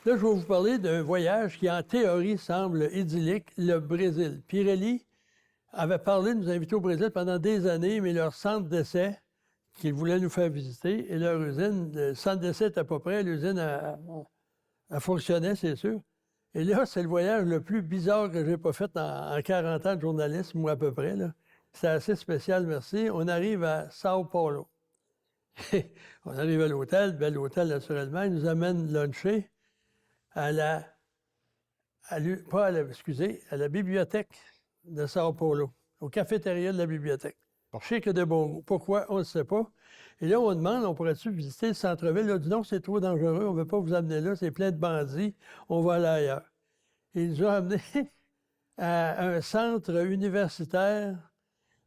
Là, je vais vous parler d'un voyage qui, en théorie, semble idyllique, le Brésil. Pirelli avait parlé de nous inviter au Brésil pendant des années, mais leur centre d'essai qu'ils voulaient nous faire visiter et leur usine, le centre d'essai était à peu près, l'usine elle fonctionnait, c'est sûr. Et là, c'est le voyage le plus bizarre que j'ai pas fait en 40 ans de journalisme, ou à peu près, là. C'est assez spécial, merci. On arrive à Sao Paulo. On arrive à l'hôtel, bel hôtel, naturellement. Ils nous amènent luncher à la... pas à la... Excusez, à la bibliothèque de Sao Paulo, au cafétéria de la bibliothèque. Je sais que de bon goût. Pourquoi? On ne sait pas. Et là, on demande, on pourrait-tu visiter le centre-ville? Là, dit non, c'est trop dangereux, on ne veut pas vous amener là, c'est plein de bandits, on va aller ailleurs. Et ils nous ont amenés à un centre universitaire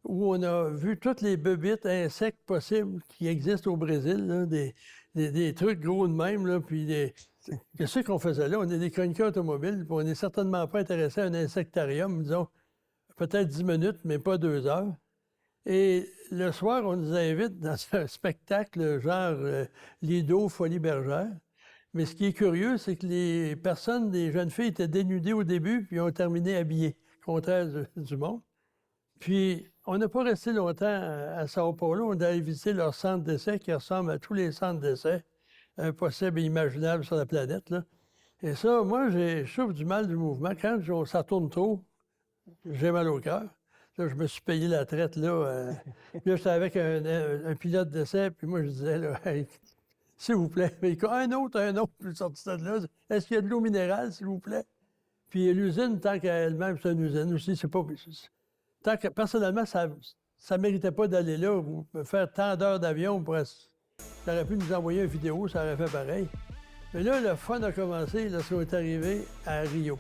où on a vu toutes les bébites, insectes possibles qui existent au Brésil, là, des trucs gros de même, là, puis Qu'est-ce qu'on faisait là? On est des chroniqueurs automobiles, puis on n'est certainement pas intéressé à un insectarium, disons, peut-être 10 minutes, mais pas 2 heures. Et le soir, on nous invite dans un spectacle genre Lido, Folie Bergère. Mais ce qui est curieux, c'est que les personnes, les jeunes filles, étaient dénudées au début, puis ont terminé habillées, contraire du monde. Puis, on n'a pas resté longtemps à Sao Paulo. On est allé visiter leur centre d'essai qui ressemble à tous les centres d'essai possibles et imaginables sur la planète, là. Et ça, moi, je souffre du mal du mouvement. Quand ça tourne trop, j'ai mal au cœur. Là, je me suis payé la traite, là. Là, j'étais avec un pilote d'essai, puis moi, je disais, là, hey, s'il vous plaît. Mais un autre, puis je sorti de là. Est-ce qu'il y a de l'eau minérale, s'il vous plaît? Puis l'usine, tant qu'elle-même, c'est une usine aussi, c'est pas... Tant que, personnellement, ça ne méritait pas d'aller là ou faire tant d'heures d'avion pour... Ça aurait pu nous envoyer une vidéo, ça aurait fait pareil. Mais là, le fun a commencé lorsqu'on est arrivé à Rio.